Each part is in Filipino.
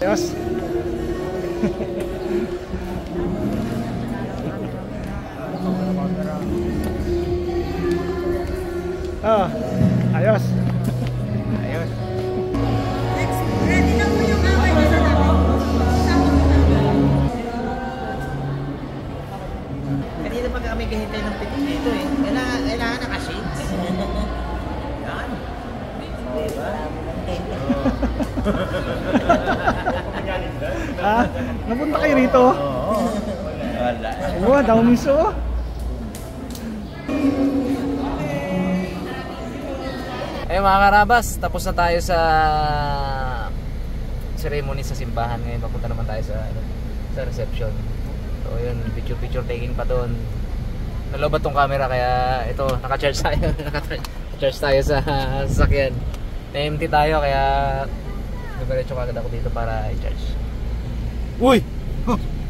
Ayos. Oh, ayos. Ayos. Ready na po yung away na sa kanina pa kami kahintay ng pitik dito eh. Kailangan naka-shades. Yan. Diba? Ah, napunta kayo rito? Oo. Wala. Oo, daw miso. Mga karabas, tapos na tayo sa ceremony sa simbahan. Ngayon papunta naman tayo sa reception. So yun, picture taking pa doon. Nalobat tong camera kaya ito, naka-charge tayo. Naka-charge tayo sa sasakyan. Na-empty tayo kaya diretso kagad ako dito para i-charge. Uy!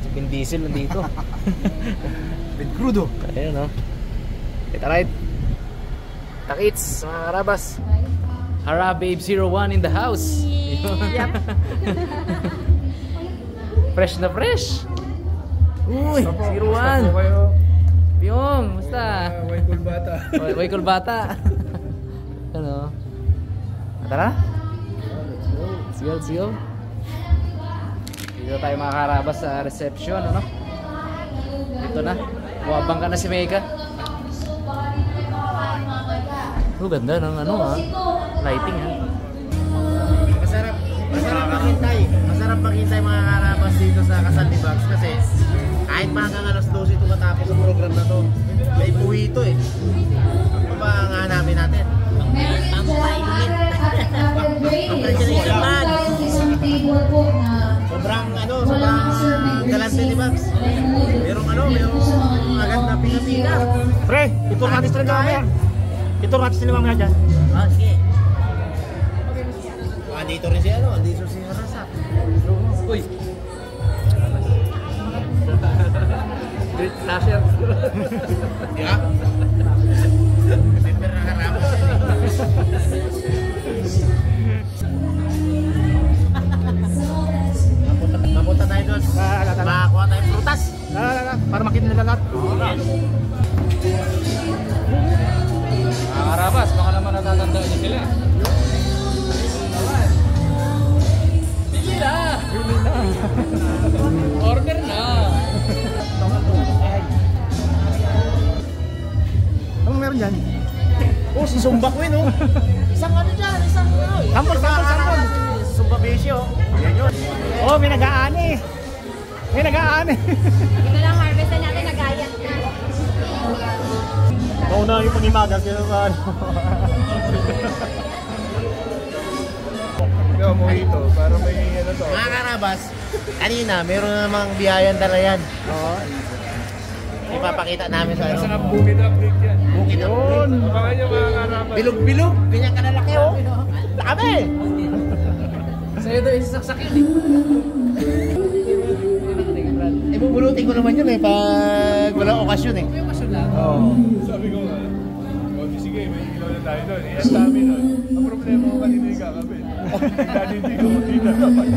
Si Vin Diesel nandito. Vin Crudo. Ayun no. Kita right. Takits, mga karabas. Hara Babe 01 in the house. Yep. Fresh na fresh. Uy, 01. Piyong, musta? Waykul bata. Waykul bata. Ano? Tara? Let's go. Dito tayo mga karabas sa reception, ano? Dito na. Buwabang ka na si Mega. Oh, ganda ng ano ha. Lighting ha. Masarap. Masarap tayo mga karabas dito sa Kasal ni Bugs kasi kahit pa hanggang alas 12 ito matapos ang program na to, may buwi ito eh. Ano ba ang hanapin natin? Congratulations man! Sobrang galante ni Bugs. Merong agad na pila-pila. Pre, ito natin sila mamaya. Ito natin sila mamaya dyan. Ah, sige. Andito rin si andito si Harasak. Uy. Great slasher. Ya. Member ng Karabas yan eh. Mapunta tayo doon. Makakuha tayong prutas. Para makita nila lahat. Mga karabas, baka naman natatandaan niyo sila. Bili na! Order na! Anong meron dyan? Oh, si Zumba Queen oh. Isang dyan, Sampol. Zumba Besyo. Yan yun. Oh, may nag-aani. May nag-aani. Ito lang harvest na natin, nag-ayat na. Mauna yung pangimagas. Kaya sa ano. Ikaw mo ito. Para may ano to. Mga Karabas, kanina meron namang biyayan dala yan. Oo. Ipapakita namin sa ano. Bukid update yan. Bukid na Yun. Abangan niyo mga karabas. Bilog-bilog. Ganyan ka lalaki oh. Dami. Sa'yo daw isasaksak yun eh. Ibubulutin ko naman yun eh pag walang okasyon eh. May okasyon lang. Oo. Sabi ko nga, sige, may ilaw na tayo doon. Ang dami nun. Ang problema ko kanina yung kakabit. Hindi ko makita naman.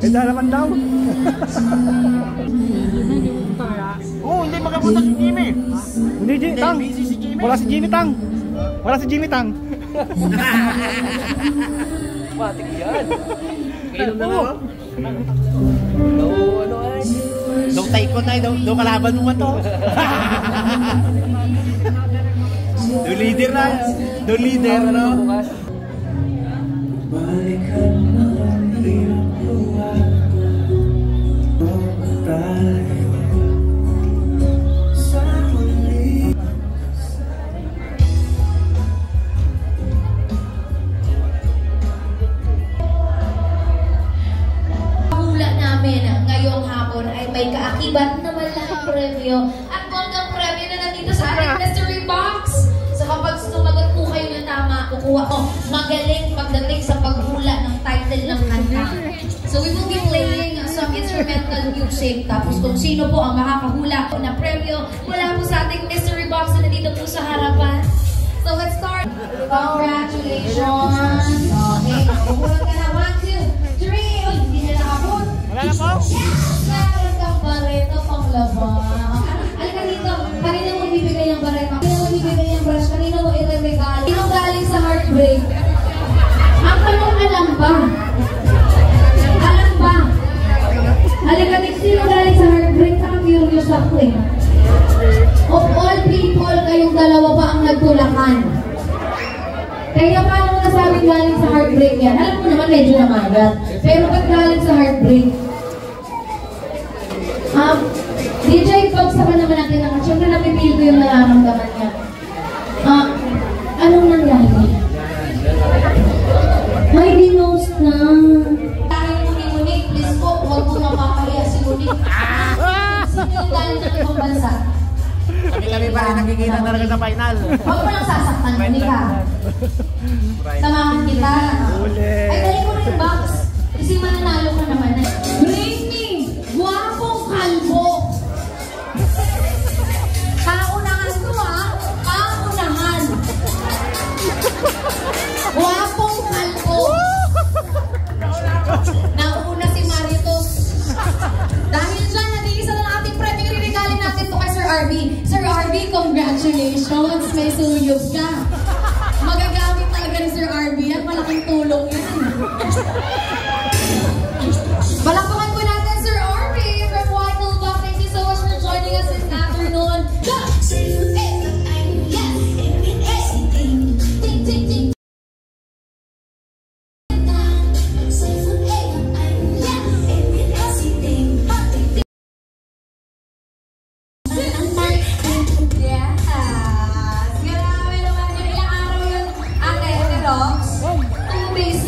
Eh, dalaman daw. Oo, hindi makapunta si Jimmy. Hindi, Tang. busy si Jimmy. Wala si Jimmy Tang. Wala si Jimmy Tang. Matik yan. Kailan na Oo. Ano ay? Daw tayo na, daw kalaban mo man to. Do leader na. Do leader, ano? Bukas. Hula namin ngayong hapon ay may kaakibat na malaking premyo at bonggang premyo na nandito sa ating mystery box. So kapag sumagot po kayo ng tama, kukuha ko magaling pagdating sa paghula ng title ng kanta. So we will be playing some instrumental music. Tapos kung sino po ang makakahula na premyo, wala po sa ating mystery box na nandito po sa harapan. So let's start. Congratulations. Okay, kukulang ka na. 1, 2, 3. Oh, hindi na nakabot. Wala na po? Yes! Meron kang bareto pang labang. Alika dito. Kanina mo ibibigay yung bareto. Kanina mo ibibigay yung brush. Kanina mo i-regalo. Sino galing sa heartbreak? Ang tanong, alam ba? Alam ba? Alika dito. Sino galing sa heartbreak? Naka-curious ako eh. Of all people, kayong dalawa pa ang nagtulakan. Kaya paano mo nasabing galing sa heartbreak yan? Alam mo naman, medyo namagat. Pero pag galing sa heartbreak, DJ, pagsakan naman natin naman. Siyempre, napipil ko yung nararamdaman niya. Anong nangyari? May dinos na. Tayo mo ni Monique, please po, huwag mo mapapaya si Monique. Sino yung galing ng ibang bansa? Kami pa rin nakikita talaga sa final. Huwag mo lang sasaktan, Monique ha. Samahan kita. Ay, dali mo na yung box. Kasi mananalo ka naman. Bring me! Guwapong kalbo! Kaunahan ko ha! Kaunahan! Guwapong kalbo! Nauna si Maritos. Dahil dyan, nag-iisa na ng ating premyo. Iriregalin natin to kay Sir RB. Sir RB, congratulations! May suyog ka. Magagamit talaga ni Sir RB yan. Malaking tulong yan. Palakpakan po natin Sir RB from Whitelback. Thank you so much for joining us this afternoon.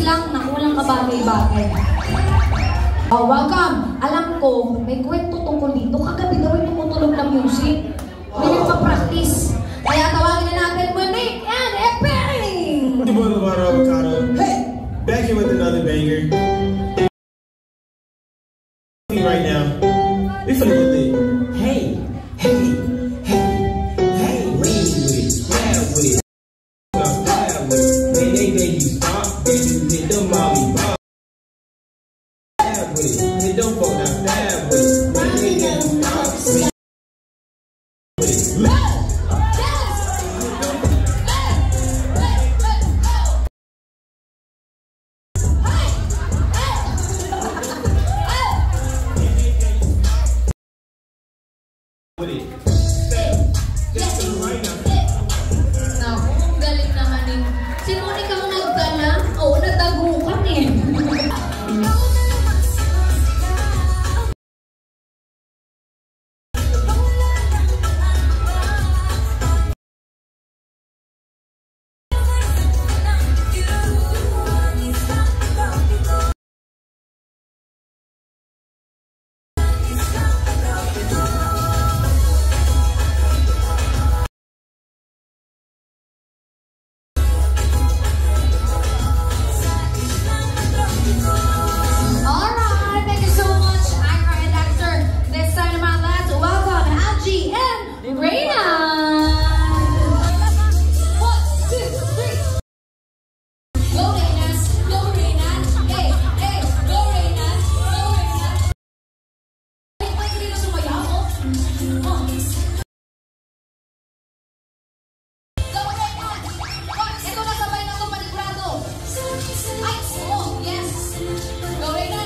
lang na walang kabagay-bagay. Oh, welcome! Alam ko, may kwento tungkol dito. Kagabi daw ay tumutulog ng music. May nagpa-practice. Kaya tawagin na natin Monique and Epping! Hey! Back here with another banger. Right now, we finna get lit. Hey, hey, hey, hey, lean with it, grab with it, grab with it. They you stop, then you hit the molly bar. Grab with it, hit the phone now, grab with it. They you stop, with it. Naku, galing naman eh. Si Monica mo nagdala? Oo, natagukan eh. Alright, thank you so much, Ira and Dexter. This time naman, let's welcome Angie and Reina. 1, 2, 3. Go Reina, go Reina. Hey, hey, go Reina, go Reina. Ay, hindi na sumayaw mo. Oh. Go Reina. Ito na sabay na ito, panigurado. Ay, oh, yes. Go Reina.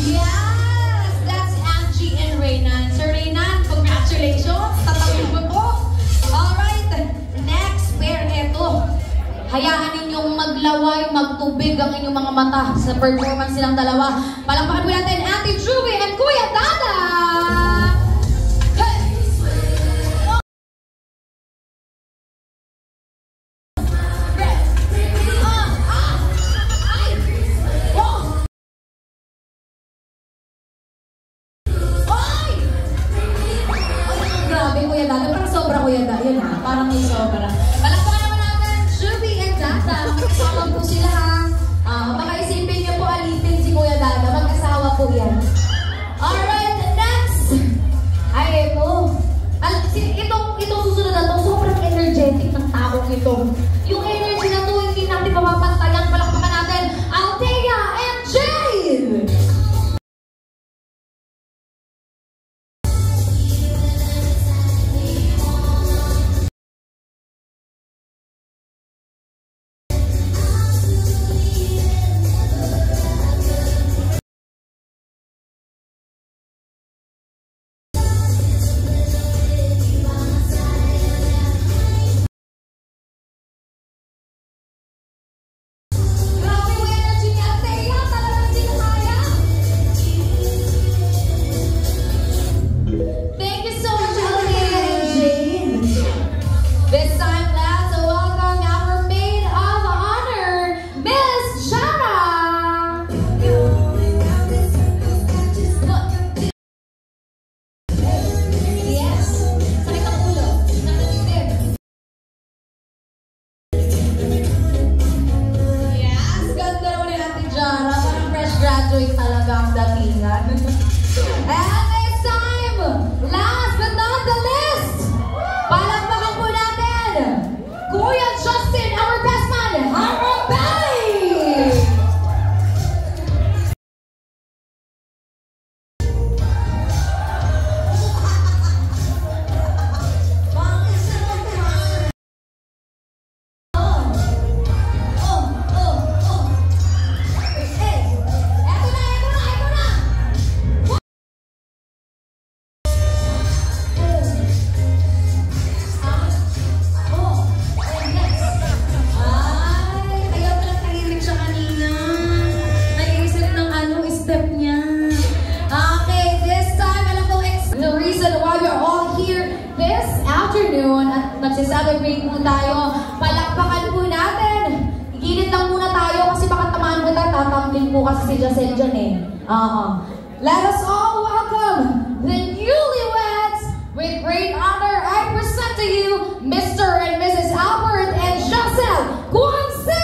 Yes, that's Angie and Reina. Sir Reina, congratulations. Tatawid mo po. Alright, next pair ito. Hayaan ninyong maglaway, magtubig ang inyong mga mata sa performance nilang dalawa. Palakpakan po natin Ate Juby and Kuya Dada. Hey! Ay! Oh! Ay! Ay, grabe Kuya Dada. Parang sobra Kuya Dada. Yun ha, parang may sobra. Palakpakan naman natin Juby and Dada. Magkasama po sila ha. Baka isipin niyo po alipin si Kuya Dada. Magkasawa po yan. Mag-celebrate po tayo. Palakpakan po natin. Gilid lang muna tayo kasi baka tamaan mo tayo. Tatamlin po kasi si Jacel dyan eh. Let us all welcome the newlyweds. With great honor, I present to you Mr. and Mrs. Albert and Jacel Guanci!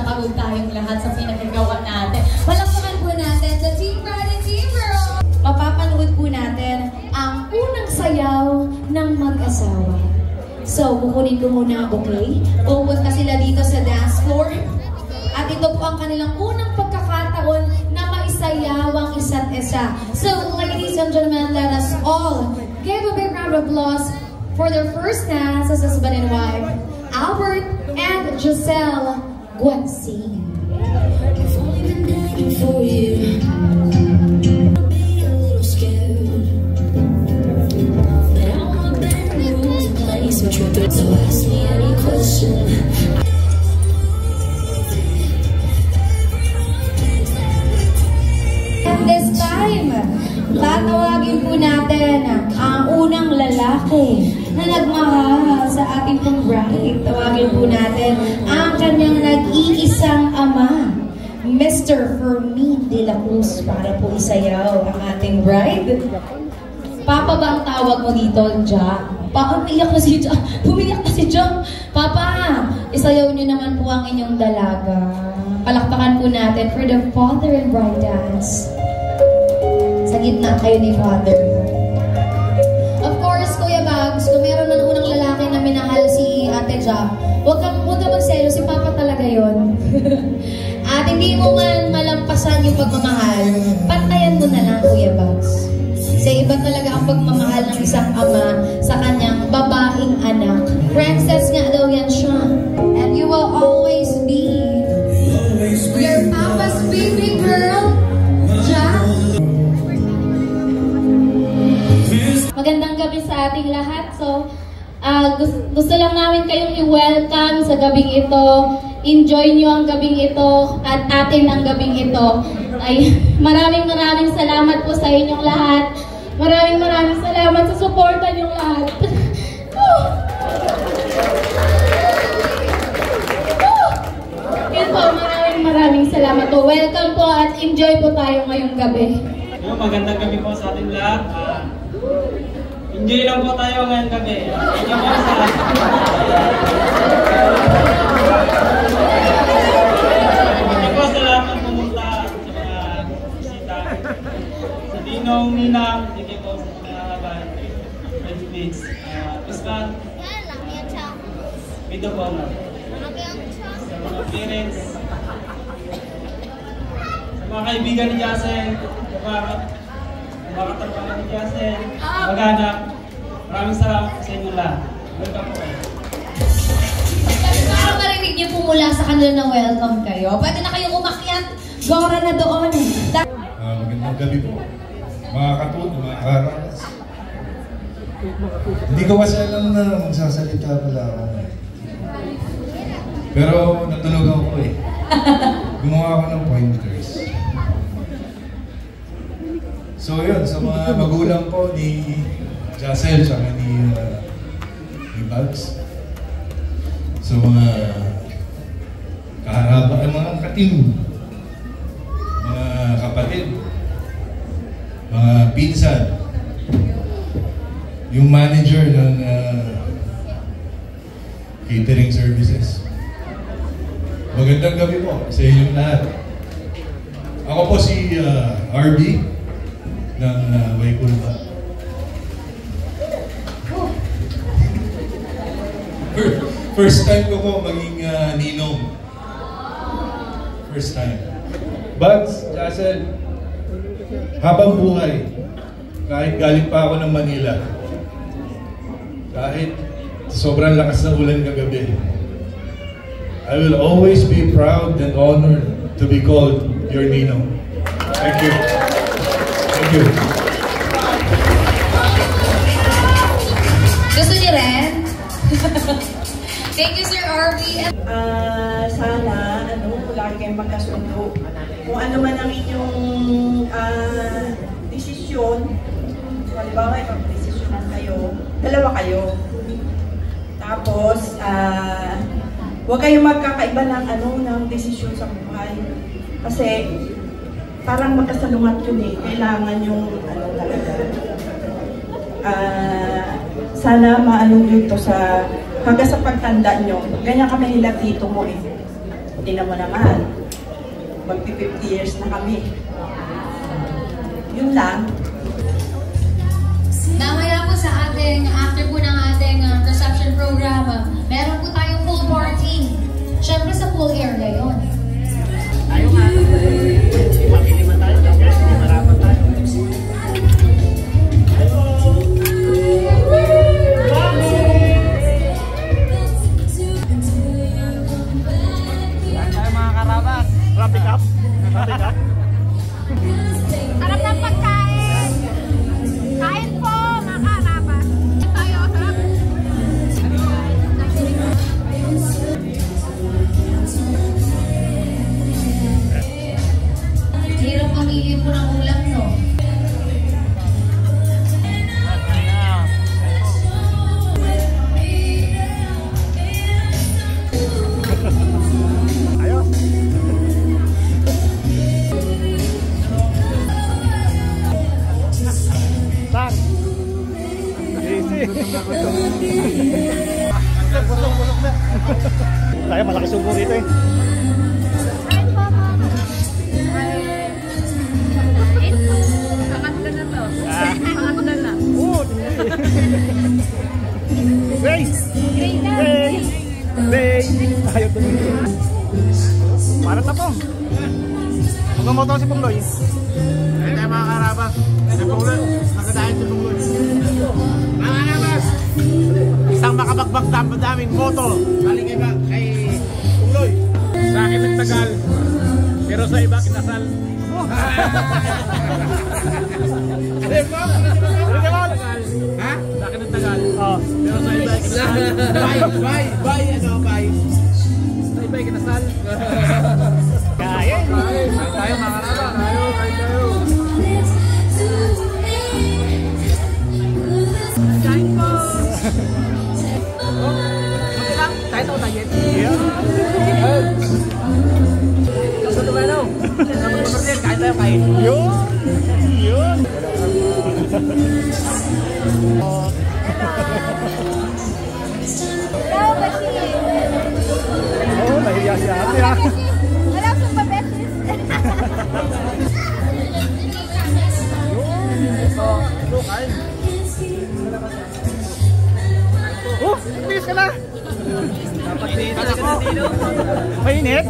Pagod tayong lahat sa pinagagawa natin. Palakpakan po natin the Team Bride and Team Girl. Mapapanood po natin ang unang sayaw ng mag-asawa. So, kukunin ko muna ang bouquet. Pupunta sila dito sa dance floor. At ito po ang kanilang unang pagkakataon na maisayaw ang isa't isa. So, ladies and gentlemen, let us all give a big round of applause for their first dance as husband and wife, Albert and Jacel Guanci. I've only been begging for you. I'll be a little scared, but I wanna bend the rules and play some tricks. So ask me any question. At this time, tatawagin po natin ang unang lalaki na nagmahal sa ating pong bride. Tawagin po natin ang kanyang nag-iisang ama, Mr. Fermin de la Cruz, para po isayaw ang ating bride. Papa ba ang tawag mo dito, Ja? Umiyak na si Ja. Pumiyak na si Ja. Papa, isayaw niyo naman po ang inyong dalaga. Palakpakan po natin for the father and bride dance. Sa gitna kayo ni Father. Of course, Kuya Bags, kung meron na unang lalaki na minahal si Ate Ja, huwag ka magselo, si Papa talaga yon. At hindi mo man malampasan yung pagmamahal, pantayan mo na lang, Kuya Bags. Kasi iba talaga ang pagmamahal ng isang ama sa kanyang babaeng anak. Princess nga daw yan siya. And you will always be your papa's baby girl, Ja. Magandang gabi sa ating lahat. So, gusto lang namin kayong i-welcome sa gabing ito. Enjoy nyo ang gabing ito at atin ang gabing ito. Ay, maraming salamat po sa inyong lahat. Maraming salamat sa suporta ninyong lahat. Yun po, maraming salamat po. Welcome po at enjoy po tayo ngayong gabi. Magandang gabi po sa ating lahat. Enjoy lang po tayo ngayong gabi. Thank you po sa lahat. Thank you po sa lahat ng pumunta sa mga bisita. Sa Dinong, Ninang, thank you po sa mga kaban. Friends, mates. Pispan. Video po na. Sa mga parents. Sa mga kaibigan ni Jacel. Mga katrabaho ni Jacel. Mag-anak. Maraming salamat sa inyo lahat. Welcome po kayo. Para marinig niyo po mula sa kanila na welcome kayo. Pwede na kayong umakyat. Gora na doon. Magandang gabi po. Mga katulad, mga karanas. Hindi ko kasi alam na magsasalita pala ako. Pero natulog ako eh. Gumawa ako ng pointers. So yun, sa mga magulang po ni Jacel tsaka ni Bugs. So mga kaharaba, mga katim, mga kapatid, mga pinsan, yung manager ng catering services. Magandang gabi po sa inyong lahat. Ako po si RB ng Waikulpa. First time ko po maging ninong. First time. Bugs, Jassel, habang buhay, kahit galing pa ako ng Manila, kahit sobrang lakas ng ulan kagabi, I will always be proud and honored to be called your ninong. Thank you. Thank you. Gusto niyo rin? Thank you, Sir RV. Sana, lagi kayong magkasundo. Kung ano man ang inyong desisyon, halimbawa, ipag-desisyonan kayo, dalawa kayo. Tapos, huwag kayong magkakaiba ng desisyon sa buhay. Kasi, parang magkasalungat yun eh. Kailangan yung, talaga. Sana maano yun to sa hanggang sa pagtanda nyo. Ganyan kami nila tito mo eh. Hindi naman naman. Magpi-50 years na kami. Yun lang. Mamaya po sa ating, after po ng ating reception program, meron po tayong pool party. Siyempre sa pool area yun. Ayaw nga. Ipakilima tayo. Marapan tayo. Wrap up. Sarap ng pagkain. Kain po, mga karabas. Tayo, sarap. Hirap mamili po ng ulam, no? Tayo malaki subo rito eh. Kain po, mama. Pangatlo na to. Pangatlo na. Oh, Bay! Bay! Bay! Ayaw tumingin. Para na po. Magmamoto si Pungloy. Ayun tayo mga karabas. Si Pungloy. Nakadahin si Pungloy. Mga karabas! Isang makabagbag daming moto. Balik kay Pungloy. Sa akin nagtagal. Pero sa iba kinasal. Ha? Sa akin nagtagal. Pero sa iba kinasal. Bye. Sa iba kinasal. Kain. Tayo mga karabas. Tayo. Kain po. Okay lang. Tayo ito tayo. Kaso naman daw. Kain tayo kain. Yun. Hello, Bashi. Oh, nahiya siya. Tira. Hello, Sumba Beses. Ito, kain. Bilis ka na. Dapat dito ako. Mainit.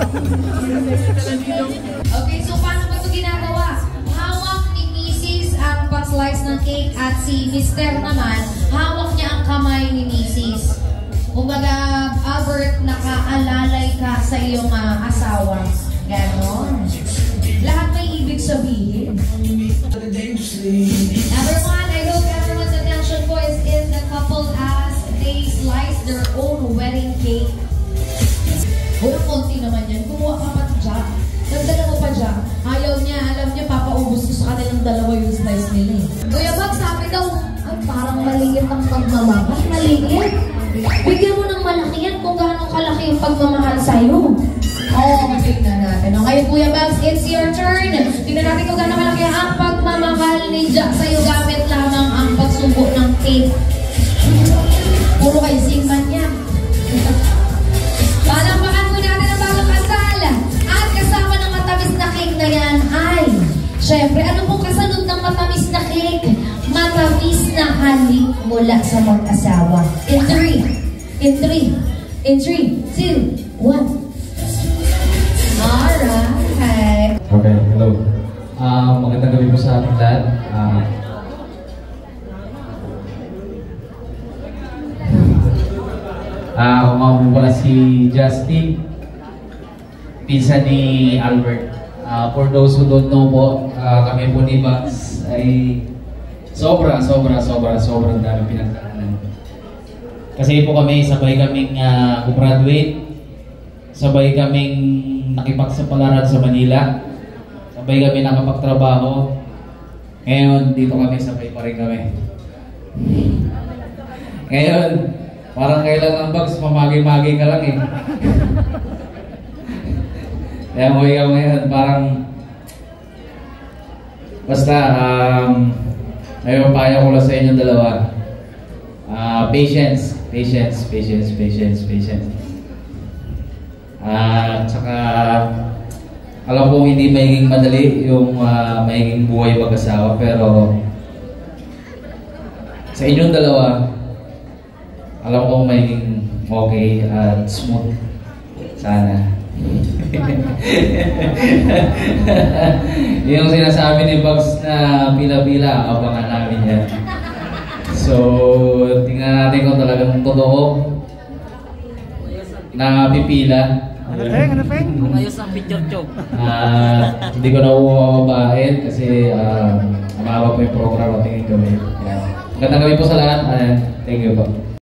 Okay, so paano ba ito ginagawa? Hawak ni Mrs. ang pa-slice ng cake at si Mr. naman, hawak niya ang kamay ni Mrs. Kumbaga, Albert, nakaalalay ka sa iyong asawa. Ganon. Lahat may ibig sabihin. Number one, I hope everyone's attention po is in the couple as they slice their own wedding cake. Konti naman yan. Kumuha ka pa dyan. Nagdala mo pa dyan. Ayaw niya. Alam niya, papaubos ko sa kanilang dalawa yung slice nila eh. Kuya Bag, sabi daw, ay parang maliit ang pagmamahal. Maliit. Bigyan mo ng malaki yan kung gaano kalaki yung pagmamahal sa'yo. Tignan natin. Okay, Kuya Bags, it's your turn. Tignan natin kung gaano kalaki ang pagmamahal ni Jack sa'yo gamit lamang ang pagsubo ng cake. Puro kay Zingman yan. Palakpakan po natin ang bagong kasal. At kasama ng matamis na cake na yan ay halik mula sa mag-asawa. In 3, 2, 1. Alright. Okay, hello. Magandang gabi po sa ating lahat. Ako nga po pala si Justin, pinsan ni Albert. For those who don't know po, kami po ni Bax ay sobrang dami pinagdaanan. Kasi po kami, sabay kaming graduate, sabay kaming nakipagsapalaran sa Manila, sabay kami nakapagtrabaho. Ngayon, dito kami, sabay pa rin kami. Ngayon, parang kailan ng Bags, mamagi-magi ka lang eh. Kaya mo ikaw ngayon, parang basta, ngayon payo ko lang sa inyong dalawa. Patience. Tsaka, alam ko hindi magiging madali yung magiging buhay mag-asawa, pero sa inyong dalawa, alam ko magiging okay at smooth. Sana. Yung sinasabi ni Bugs na pila-pila, abangan namin yan. So, tingnan natin kung talagang totoo na pipila. Ano peng? Kung ayos ang video. Hindi ko na umababain kasi mahaba po yung program at tingin kami. Magandang gabi po sa lahat. Thank you po.